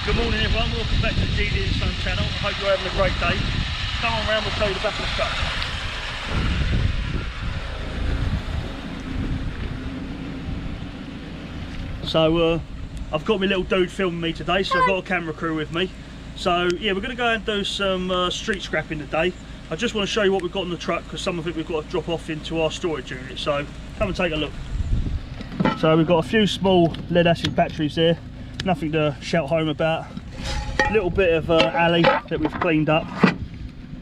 Good morning everyone, welcome back to the GD and Son channel. I hope you're having a great day. Come on round, we'll show you the back of the truck. So I've got my little dude filming me today, so I've got a camera crew with me. So yeah, we're going to go and do some street scrapping today. I just want to show you what we've got in the truck, because some of it we've got to drop off into our storage unit. So come and take a look. So we've got a few small lead acid batteries there, nothing to shout home about. A little bit of alley that we've cleaned up.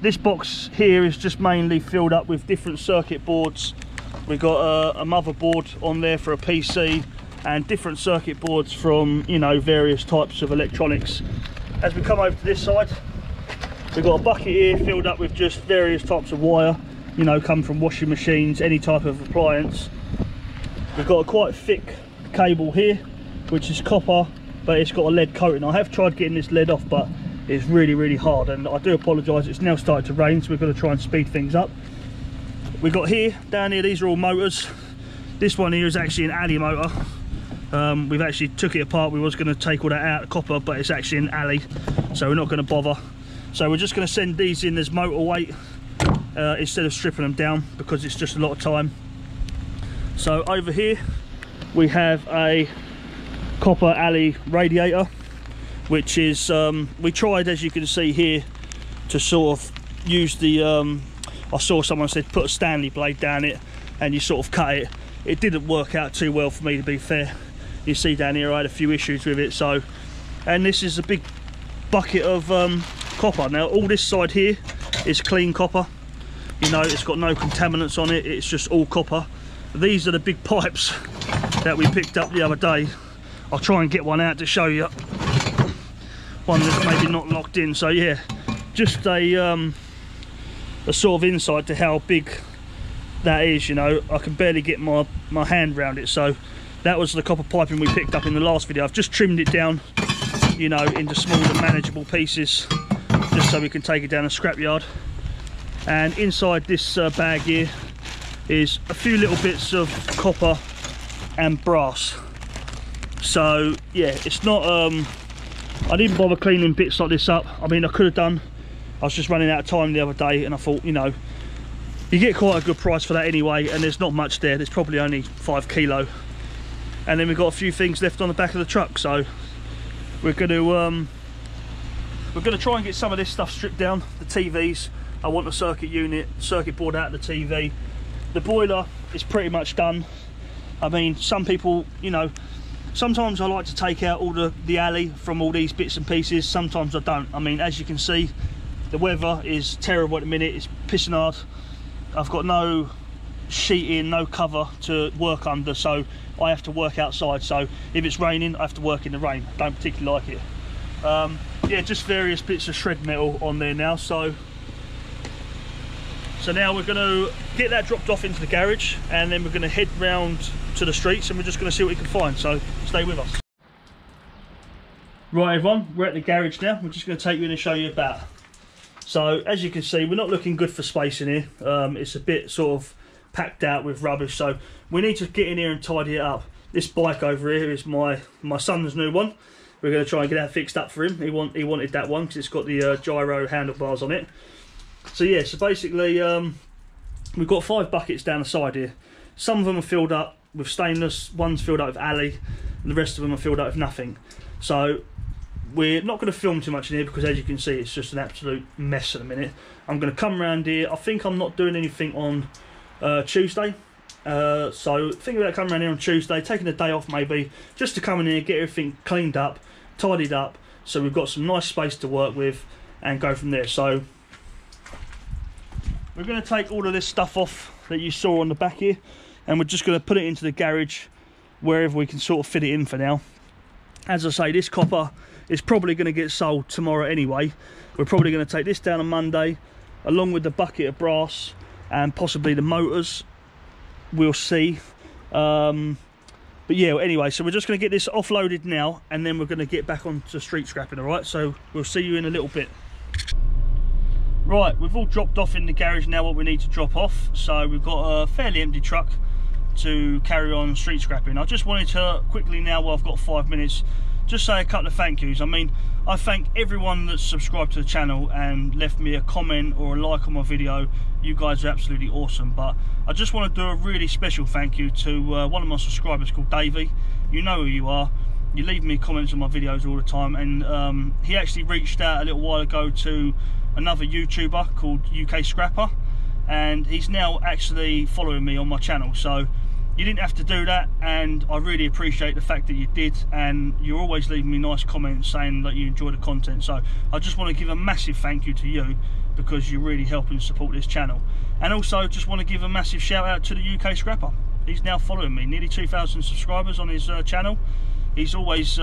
This box here is just mainly filled up with different circuit boards. We've got a motherboard on there for a PC and different circuit boards from, you know, various types of electronics. As we come over to this side, we've got a bucket here filled up with just various types of wire, you know, come from washing machines, any type of appliance. We've got a quite thick cable here, which is copper, but it's got a lead coating. I have tried getting this lead off, but it's really hard, and I do apologise. It's now started to rain, so we've got to try and speed things up. We've got here, down here, these are all motors. This one here is actually an alley motor. We've actually took it apart. We was going to take all that out, copper, but it's actually an alley, so we're not going to bother. So we're just going to send these in as motor weight instead of stripping them down, because it's just a lot of time. So over here we have a copper alley radiator, which is we tried, as you can see here, to sort of use the I saw someone said put a Stanley blade down it and you sort of cut it. It didn't work out too well for me, to be fair. You see down here I had a few issues with it. So, and this is a big bucket of copper. Now all this side here is clean copper, you know, it's got no contaminants on it, it's just all copper. These are the big pipes that we picked up the other day. I'll try and get one out to show you, one that's maybe not locked in. So yeah, just a sort of insight to how big that is. You know, I can barely get my hand around it. So that was the copper piping we picked up in the last video. I've just trimmed it down, you know, into smaller manageable pieces, just so we can take it down a scrapyard. And inside this bag here is a few little bits of copper and brass. So yeah, it's not I didn't bother cleaning bits like this up. I mean, I could have done. I was just running out of time the other day, and I thought, you know, you get quite a good price for that anyway, and there's not much there. There's probably only 5 kilo. And then we've got a few things left on the back of the truck, so we're going to try and get some of this stuff stripped down. The TVs, I want the circuit board out of the TV. The boiler is pretty much done. I mean, some people, you know, sometimes I like to take out all the alley from all these bits and pieces, sometimes I don't. I mean, as you can see, the weather is terrible at the minute, it's pissing hard. I've got no sheeting, no cover to work under, so I have to work outside. So if it's raining, I have to work in the rain. I don't particularly like it. Yeah, just various bits of shred metal on there now. So now we're going to get that dropped off into the garage, and then we're going to head round to the streets, and we're just going to see what we can find. So stay with us. Right everyone, we're at the garage now. We're just going to take you in and show you about. So as you can see, we're not looking good for space in here. It's a bit sort of packed out with rubbish, so we need to get in here and tidy it up. This bike over here is my son's new one. We're going to try and get that fixed up for him. He wanted that one because it's got the gyro handlebars on it. So yeah, so basically we've got 5 buckets down the side here. Some of them are filled up with stainless, one's filled up with alley, and the rest of them are filled up with nothing. So we're not going to film too much in here, because as you can see, it's just an absolute mess at the minute. I'm going to come around here. I think I'm not doing anything on Tuesday. So think about coming around here on Tuesday, taking a day off maybe, just to come in here, get everything cleaned up, tidied up, so we've got some nice space to work with and go from there. So we're going to take all of this stuff off that you saw on the back here, and we're just going to put it into the garage wherever we can sort of fit it in for now. As I say, this copper is probably going to get sold tomorrow anyway. We're probably going to take this down on Monday, along with the bucket of brass and possibly the motors. We'll see. But yeah, anyway, so we're just going to get this offloaded now, and then we're going to get back onto street scrapping, all right? So we'll see you in a little bit. Right, we've all dropped off in the garage now what we need to drop off. So we've got a fairly empty truck to carry on street scrapping. I just wanted to quickly now, while I've got 5 minutes, just say a couple of thank yous. I mean, I thank everyone that's subscribed to the channel and left me a comment or a like on my video. You guys are absolutely awesome. But I just want to do a really special thank you to one of my subscribers called Davey. You know who you are. You leave me comments on my videos all the time, and he actually reached out a little while ago to another YouTuber called UK Scrapper, and he's now actually following me on my channel. So you didn't have to do that, and I really appreciate the fact that you did, and you're always leaving me nice comments saying that you enjoy the content. So I just want to give a massive thank you to you, because you're really helping support this channel. And also just want to give a massive shout out to the UK Scrapper. He's now following me, nearly 2,000 subscribers on his channel. He's always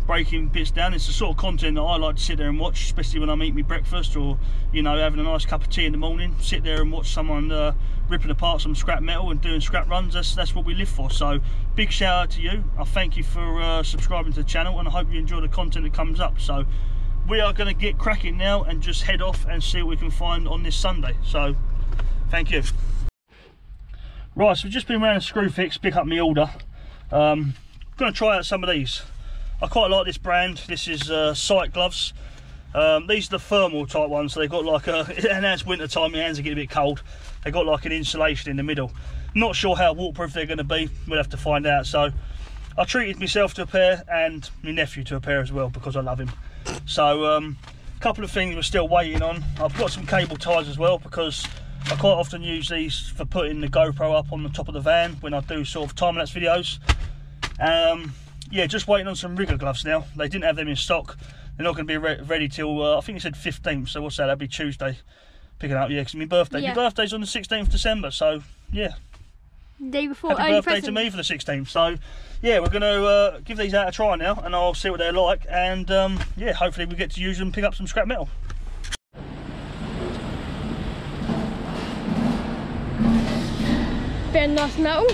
breaking bits down. It's the sort of content that I like to sit there and watch, especially when I'm eating my breakfast, or, you know, having a nice cup of tea in the morning. Sit there and watch someone ripping apart some scrap metal and doing scrap runs. That's what we live for. So big shout out to you. I thank you for subscribing to the channel, and I hope you enjoy the content that comes up. So we are going to get cracking now and just head off and see what we can find on this Sunday. So thank you. Right, so we've just been around a screw fix, pick up my order. I'm going to try out some of these. I quite like this brand. This is Sight gloves. These are the thermal type ones, so they've got like a, and now it's winter time, my hands are getting a bit cold. They've got like an insulation in the middle. Not sure how waterproof they're going to be. We'll have to find out. So I treated myself to a pair, and my nephew to a pair as well, because I love him. So a couple of things we're still waiting on. I've got some cable ties as well, because I quite often use these for putting the GoPro up on the top of the van when I do sort of time-lapse videos. Yeah, just waiting on some rigger gloves now. They didn't have them in stock. They're not going to be ready till I think it said 15th, so what's that? That'll be Tuesday. Picking up, yeah, because my birthday. Yeah. My birthday's on the 16th of December, so yeah. Day before. Happy birthday to me for the 16th. So yeah, we're going to give these out a try now, and I'll see what they're like, and yeah, hopefully we get to use them and pick up some scrap metal. Very nice metal.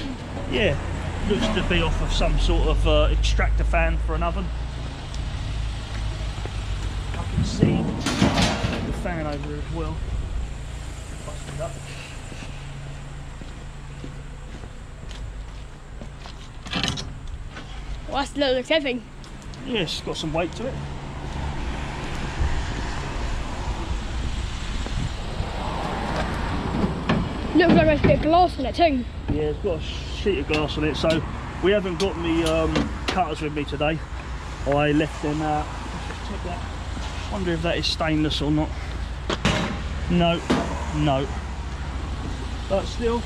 Yeah, looks to be off of some sort of extractor fan for an oven. I can see the fan over here as well. Busted up. Well, that's looks heavy. Yeah, it's got some weight to it. Looks like there's a bit of glass on it too. Yeah, it's got a sheet of glass on it, so we haven't got the cutters with me today. I left them out. Let's just check that. Wonder if that is stainless or not. No, no. But still,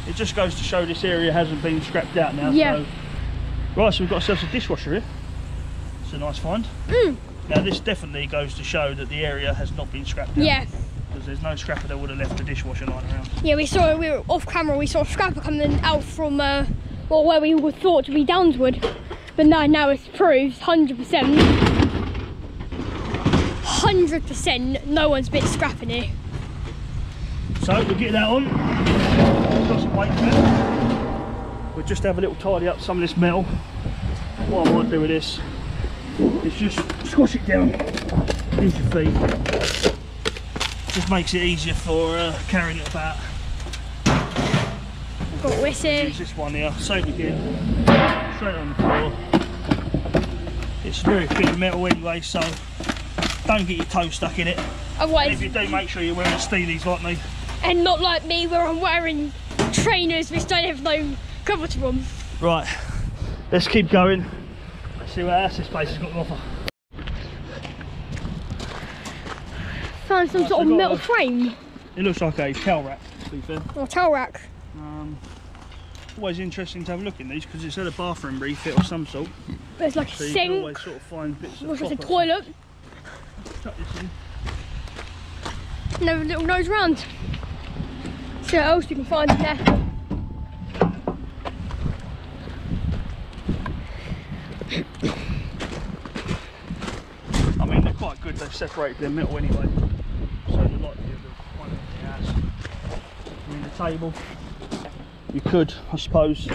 it just goes to show this area hasn't been scrapped out now. Yeah. So. Right, so we've got ourselves a dishwasher here. It's a nice find. Now this definitely goes to show that the area has not been scrapped out. Yeah. Because there's no scrapper that would have left the dishwasher lying around. Yeah, we were off camera, we saw a scrapper coming out from well, where we were thought to be Downswood. But now it's proved 100%. 100% no one's been scrapping it. So we'll get that on. It's got some weight to it. We'll just have a little tidy up some of this metal. What I might do with this is just squash it down. Use your feet. Just makes it easier for carrying it about. I've got whistle. Use this one here, same again. Straight on the floor. It's very thin metal anyway, so don't get your toe stuck in it. Otherwise, and if you do, make sure you're wearing steelies like me. And not like me, where I'm wearing trainers which don't have no cover to them. Right, let's keep going. Let's see what else this place has got to offer. Found some sort of metal frame. It looks like a towel rack, to be fair. Or towel rack. Always interesting to have a look in these, because it's at a bathroom refit of some sort. There's like so a you sink. can always sort of find bits of looks like a copper. toilet. Chuck this in. And have a little nose round. See what else you can find in there. I mean, they're quite good. They've separated their metal anyway, so the likelihood of one of the house. I mean, the table. You could, I suppose.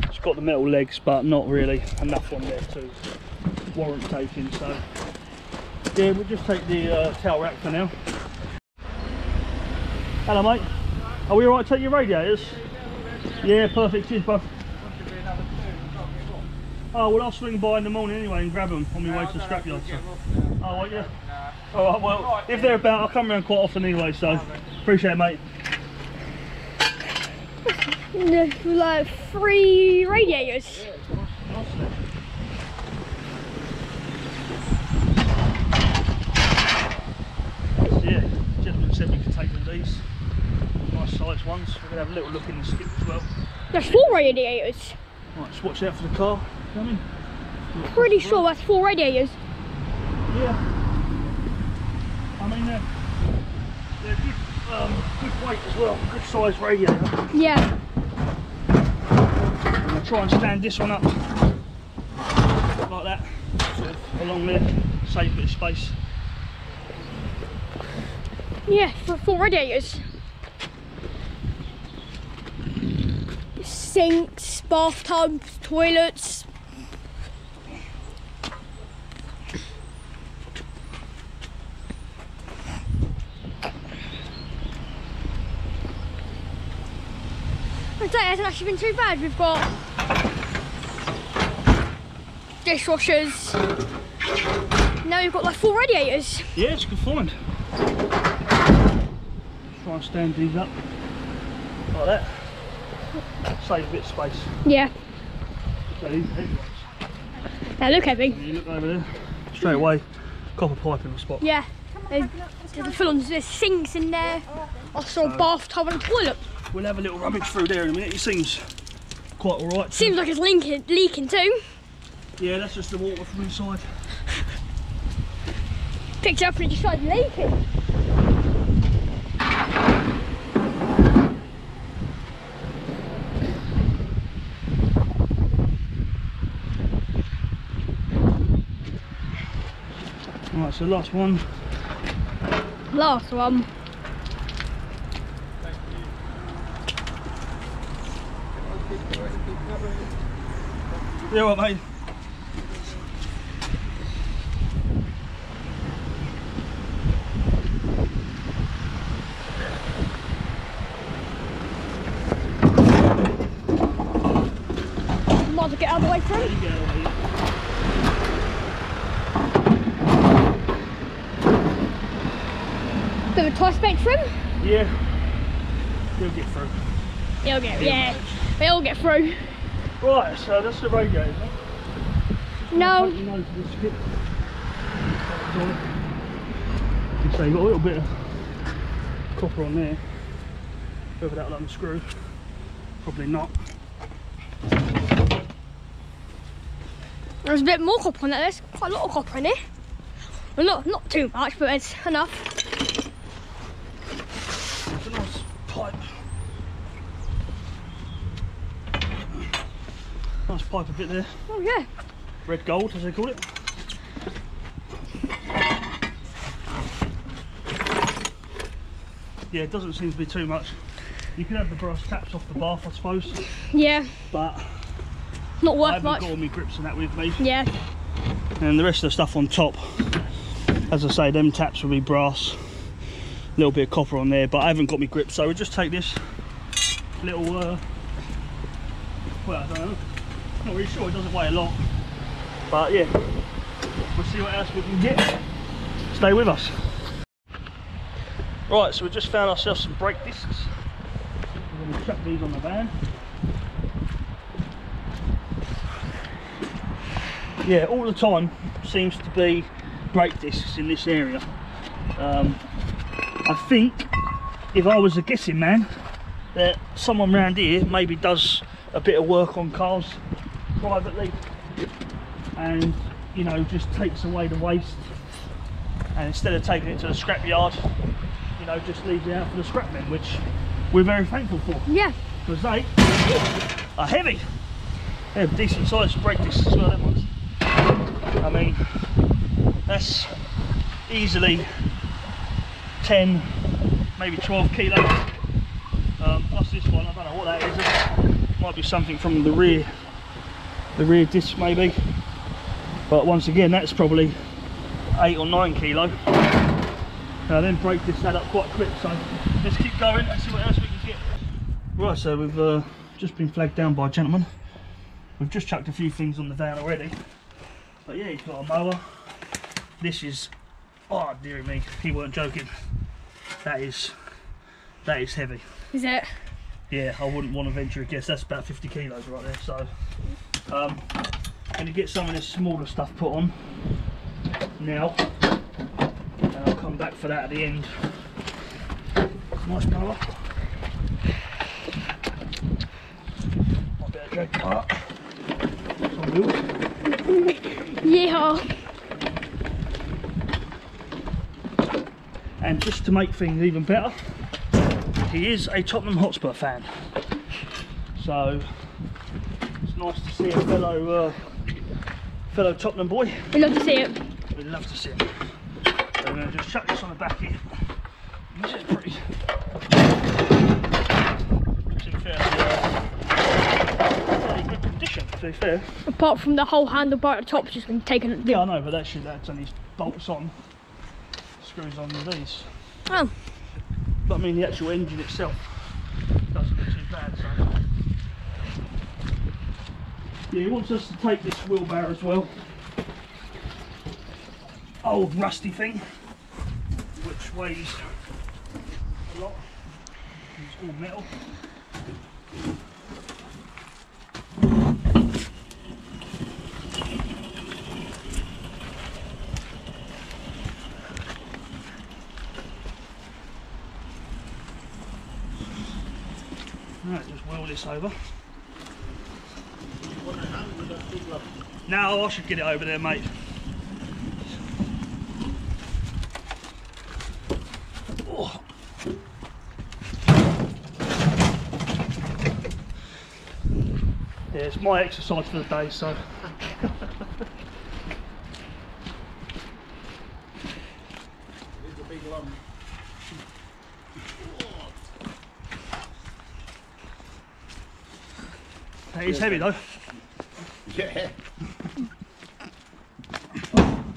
It's got the metal legs, but not really enough on there to warrant taking. So, yeah, we'll just take the towel rack for now. Hello, mate. Are we alright to take your radiators? Yeah, perfect. Cheers, bud. Oh, well, I'll swing by in the morning anyway and grab them on my way to the scrapyard. So. Oh, what, yeah? All right, well, if they're about, I'll come around quite often anyway, so appreciate it, mate. Like 3 radiators. Yeah, the gentleman said we could take all these. Nice sized ones. We're going to have a little look in the skip as well. There's 4 radiators. Right, just watch out for the car coming. Pretty sure that's 4 radiators. Yeah. I mean, they're good weight as well. Good size radiator. Yeah. I'm going to try and stand this one up like that, sort of along there, save a bit of space. Yeah, for 4 radiators. Sinks, bathtubs, toilets. I'd say it hasn't actually been too bad. We've got dishwashers. Now we've got like 4 radiators. Yeah, it's a good find. Try and stand these up like that. Save a bit of space. Yeah. So these heavy ones. They look heavy. You look over there, straight away, copper pipe in the spot. Yeah. There's full on, there's sinks in there. I saw a bathtub and a toilet. We'll have a little rummage through there in a minute. It seems quite alright. Seems like it's leaking too. Yeah, that's just the water from inside. Picked it up and it just started leaking. Right, so last one. Last one. Yeah, what, mate? Might as well get out of the way through. You get out of the way. Bit of a tight space for him. Yeah, he'll get through. He'll get, yeah, they'll get through. Right, so that's the radiator. No. You know, to the skip. So you've got a little bit of copper on there. Whether that'll unscrew, probably not. There's a bit more copper on there. There's quite a lot of copper in it. Well, not too much, but it's enough. It's a nice pipe. Nice pipe a bit there. Oh yeah. Red gold, as they call it. Yeah, it doesn't seem to be too much. You can have the brass taps off the bath, I suppose. Yeah. But not I worth haven't much. got all my grips and that with me. Yeah. And the rest of the stuff on top, as I say, them taps will be brass. A little bit of copper on there, but I haven't got my grips, so we'll just take this little, well, I don't know. Not really sure, it doesn't weigh a lot. But yeah, we'll see what else we can get. Stay with us. Right, so we just found ourselves some brake discs. We're going to chuck these on the van. Yeah, all the time seems to be brake discs in this area. I think, if I was a guessing man, that someone around here maybe does a bit of work on cars privately and, you know, just takes away the waste, and instead of taking it to the scrapyard, you know, just leaves it out for the scrapmen, which we're very thankful for. Yeah. Because they are heavy. They have decent sized brake discs as well, them ones. I mean, that's easily 10, maybe 12 kilos. Plus this one, I don't know what that is. It might be something from the rear disc maybe. But once again, that's probably 8 or 9 kilo. Then brake discs add up quite quick, so let's keep going and see what else we can get. Right, so we've just been flagged down by a gentleman. We've just chucked a few things on the van already. But yeah, he's got a mower. This is, oh dear me, he weren't joking. That is heavy. Is it? Yeah, I wouldn't want to venture a guess. That's about 50 kilos right there. So, going to get some of this smaller stuff put on now, and I'll come back for that at the end. Nice mower. Might better drag it up. It's on wheels. Yeah. And just to make things even better, he is a Tottenham Hotspur fan, so it's nice to see a fellow Tottenham boy. We love to see it. We love to see it. So I'm going to just chuck this on the back here. This is pretty in fairly good condition, to be fair. Apart from the whole handlebar at the top's just been taken. Yeah, I know, but that's only bolts on, screws on with these. Oh. But I mean, the actual engine itself doesn't look too bad, so. Yeah, he wants us to take this wheelbarrow as well. Old rusty thing, which weighs a lot. It's all metal. Right, just wheel this over. No, I should get it over there, mate. Oh. Yeah, it's my exercise for the day, so. It's a big lump. That is heavy though. Yeah.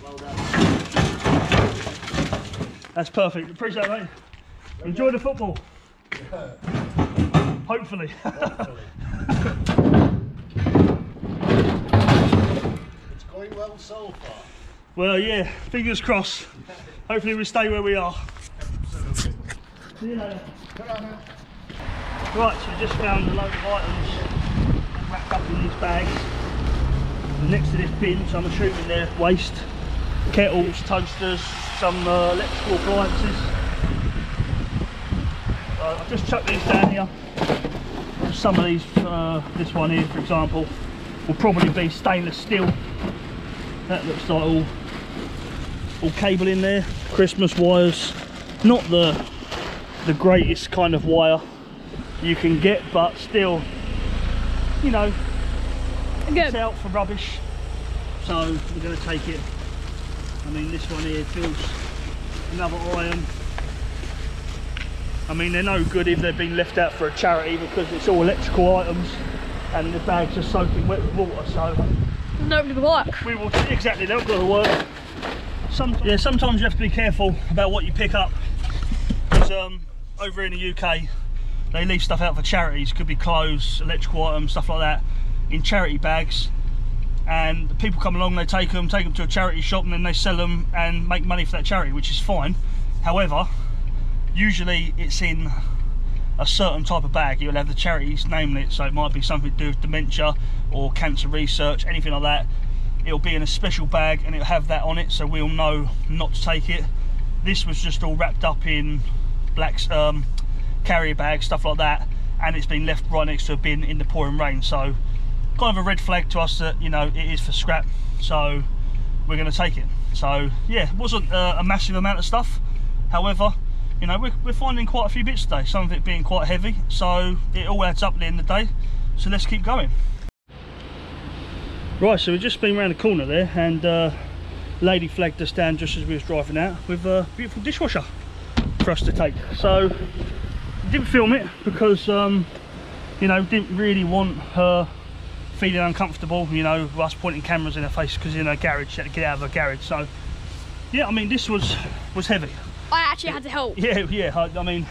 Well done. That's perfect. Appreciate it, mate. Enjoy the football. Hopefully. It's going well so far. Well, yeah, fingers crossed. Hopefully we stay where we are. Absolutely. See you later. Ta-ra. Right, so we just found a load of items wrapped up in these bags next to this bin, so I'm assuming they're waste. Kettles, toasters, some electrical appliances. I've just chucked these down here. Some of these, this one here for example, will probably be stainless steel. That looks like all cable in there. Christmas wires, not the greatest kind of wire you can get, but still, you know, it's out for rubbish, so we're going to take it. I mean, this one here feels another iron. I mean, they're no good if they've been left out for a charity because it's all electrical items and the bags are soaking wet with water, so not going to work. we will, exactly, they're not going to work. Sometimes you have to be careful about what you pick up, because over in the UK they leave stuff out for charities. Could be clothes, electrical items, stuff like that, in charity bags, and the people come along, they take them to a charity shop, and then they sell them and make money for that charity, which is fine. However, usually it's in a certain type of bag. You'll have the charity's name on it, so it might be something to do with dementia or cancer research, anything like that. It'll be in a special bag and it'll have that on it, so we'll know not to take it. This was just all wrapped up in black carrier bags, stuff like that, and it's been left right next to a bin in the pouring rain, so kind of a red flag to us that, you know, it is for scrap, so we're going to take it. So yeah, it wasn't a massive amount of stuff, however, you know, we're finding quite a few bits today, some of it being quite heavy, so it all adds up at the end of the day, so let's keep going. Right, so we've just been around the corner there, and lady flagged us down just as we was driving out with a beautiful dishwasher for us to take. So didn't film it because you know, didn't really want her feeling uncomfortable, you know, us pointing cameras in her face, because in her garage she had to get out of her garage. So yeah, I mean, this was heavy. I actually had to help. Yeah, I mean,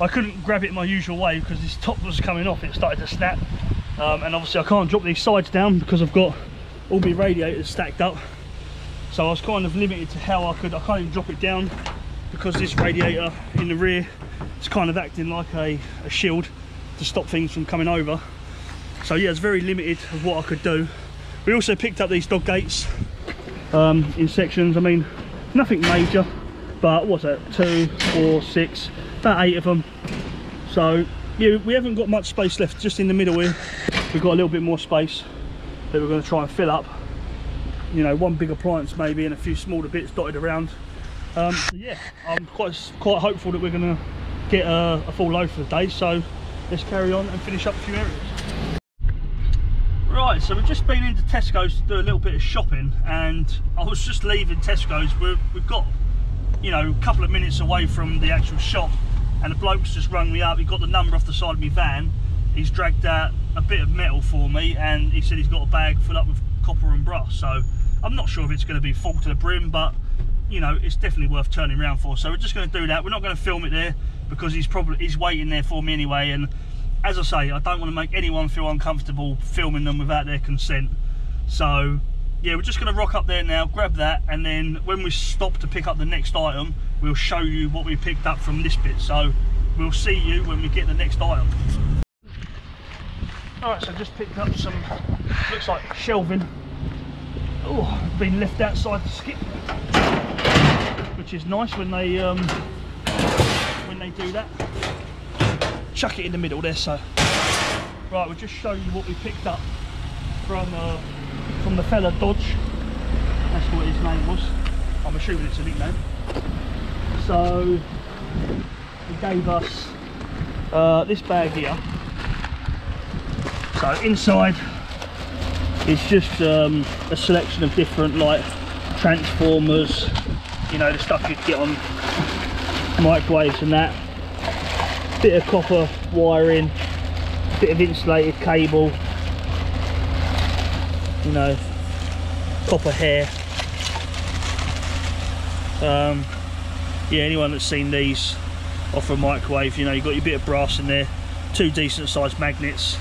I couldn't grab it my usual way because this top was coming off. It started to snap, and obviously I can't drop these sides down because I've got all my radiators stacked up. So I was kind of limited to how I can't even drop it down because this radiator in the rear is kind of acting like a shield to stop things from coming over. So yeah, it's very limited of what I could do. We also picked up these dog gates in sections. I mean, nothing major, but what's that, 2, 4, 6, about 8 of them. So yeah, we haven't got much space left. Just in the middle here we've got a little bit more space that we're going to try and fill up. You know, one big appliance maybe and a few smaller bits dotted around. So yeah, I'm quite hopeful that we're going to get a full load for the day. So let's carry on and finish up a few areas. Right, so we've just been into Tesco's to do a little bit of shopping, and I was just leaving Tesco's. We've got, you know, a couple of minutes away from the actual shop, and the bloke's just rung me up. He got the number off the side of my van. He's dragged out a bit of metal for me, and he said he's got a bag full up with copper and brass. So I'm not sure if it's going to be full to the brim, but you know, it's definitely worth turning around for. So we're just going to do that. We're not going to film it there because he's waiting there for me anyway. And as I say, I don't want to make anyone feel uncomfortable filming them without their consent. So yeah, we're just going to rock up there now, grab that, and then when we stop to pick up the next item, we'll show you what we picked up from this bit. So we'll see you when we get the next item. Alright, so I just picked up some, looks like shelving. Oh, been left outside the skip, which is nice when they do that. Chuck it in the middle there. So right, we'll just show you what we picked up from the fella Dodge. That's what his name was. I'm assuming it's a nickname. So he gave us this bag here. So inside it's just a selection of different like transformers, you know, the stuff you'd get on microwaves and that. Bit of copper wiring, bit of insulated cable, you know, copper hair. Yeah, anyone that's seen these off a microwave, you know, you've got your bit of brass in there, 2 decent sized magnets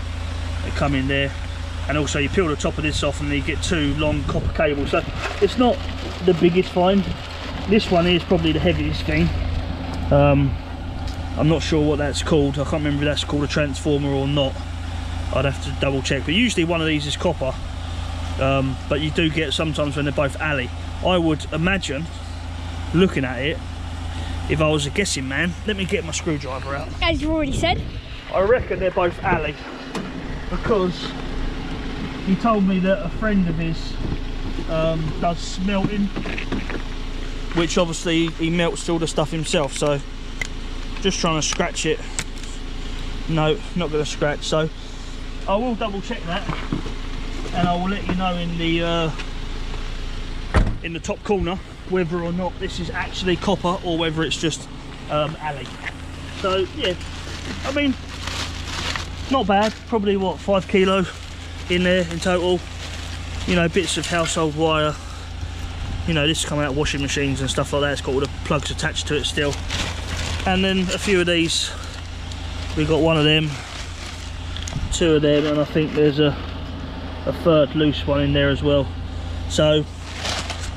that come in there, and also you peel the top of this off and you get 2 long copper cables. So it's not the biggest find. This one is probably the heaviest thing. I'm not sure what that's called. I can't remember if that's called a transformer or not. I'd have to double check, but usually one of these is copper. But you do get sometimes when they're both alley. I would imagine, looking at it, if I was a guessing man, let me get my screwdriver out. As you already said, I reckon they're both alley, because he told me that a friend of his does smelting, which obviously he melts all the stuff himself. So just trying to scratch it. No, not going to scratch. So I will double check that, and I will let you know in the top corner whether or not this is actually copper or whether it's just alley. So yeah, I mean, not bad. Probably what, 5 kilo in there in total. You know, bits of household wire. You know, this come out of washing machines and stuff like that. It's got all the plugs attached to it still. And then a few of these. We got 1 of them, 2 of them, and I think there's a 3rd loose one in there as well. So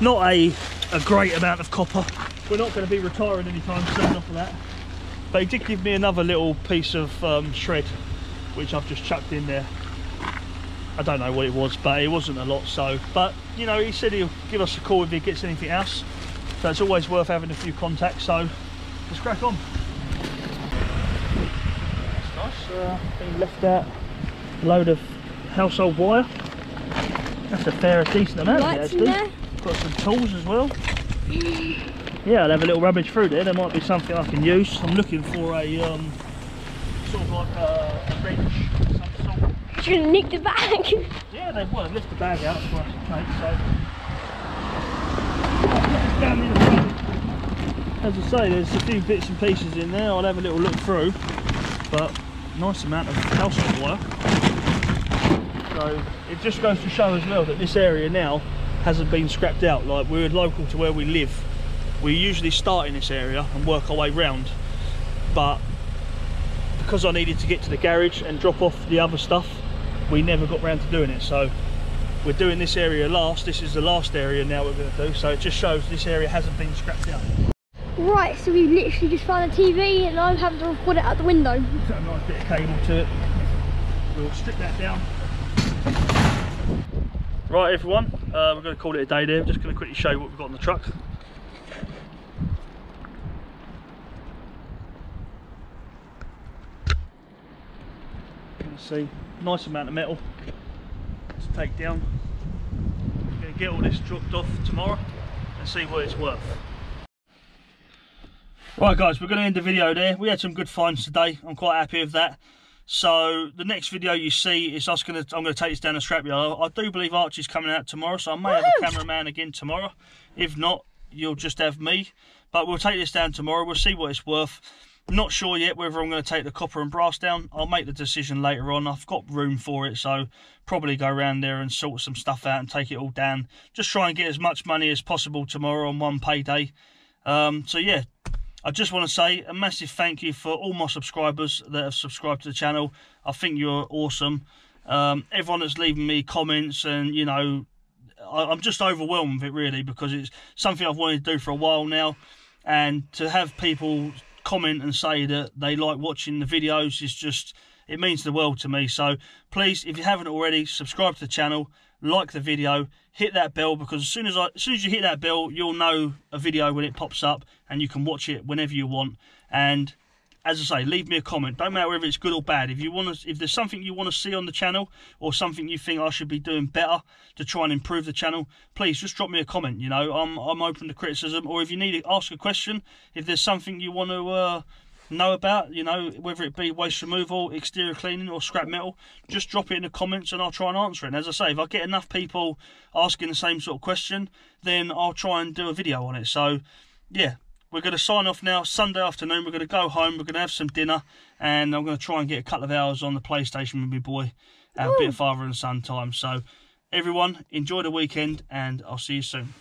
not a great amount of copper. We're not going to be retiring anytime soon off of that. But he did give me another little piece of shred, which I've just chucked in there. I don't know what it was, but it wasn't a lot. So, but you know, he said he'll give us a call if he gets anything else. So it's always worth having a few contacts. So let's crack on. That's nice. Being left out a load of household wire. That's a fair, decent amount of it actually. Got some tools as well. Yeah, I'll have a little rummage through there. There might be something I can use. I'm looking for a sort of like a wrench of some sort. you're going to nick the bag. Yeah, they want to lift the bag out for us to take, so down in the bag. As I say, there's a few bits and pieces in there. I'll have a little look through, but nice amount of household wire. So it just goes to show as well that this area now hasn't been scrapped out. Like, we're local to where we live. We usually start in this area and work our way round, but because I needed to get to the garage and drop off the other stuff, we never got round to doing it. So we're doing this area last. This is the last area now we're going to do, so it just shows this area hasn't been scrapped out. Right, so we literally just found a TV and I'm having to record it out the window. Put a nice bit of cable to it. We'll strip that down. Right everyone, we're going to call it a day there. I'm just going to quickly show you what we've got on the truck. You can see, nice amount of metal to take down. We're going to get all this dropped off tomorrow and see what it's worth. Right guys, we're going to end the video there. We had some good finds today. I'm quite happy with that. So the next video you see is us I'm going to take this down the scrapyard. I do believe Archie's coming out tomorrow, so I may have a cameraman again tomorrow. If not, you'll just have me. But we'll take this down tomorrow. We'll see what it's worth. I'm not sure yet whether I'm going to take the copper and brass down. I'll make the decision later on. I've got room for it, so probably go around there and sort some stuff out and take it all down. Just try and get as much money as possible tomorrow on one payday. So yeah, I just want to say a massive thank you for all my subscribers that have subscribed to the channel. I think you're awesome. Everyone that's leaving me comments, and you know, I'm just overwhelmed with it really, because it's something I've wanted to do for a while now, and to have people comment and say that they like watching the videos is just, it means the world to me. So please, if you haven't already, subscribe to the channel, like the video, hit that bell, because as soon as you hit that bell, you'll know a video when it pops up and you can watch it whenever you want. And as I say, leave me a comment. Don't matter whether it's good or bad. If there's something you want to see on the channel, or something you think I should be doing better to try and improve the channel, please just drop me a comment. You know, I'm open to criticism. Or if you need to ask a question, if there's something you want to know about, you know, whether it be waste removal, exterior cleaning or scrap metal, just drop it in the comments and I'll try and answer it. And as I say, if I get enough people asking the same sort of question, then I'll try and do a video on it. So yeah, we're going to sign off now. Sunday afternoon, we're going to go home, we're going to have some dinner, and I'm going to try and get a couple of hours on the PlayStation with my boy, have a bit of father and son time. So everyone, enjoy the weekend, and I'll see you soon.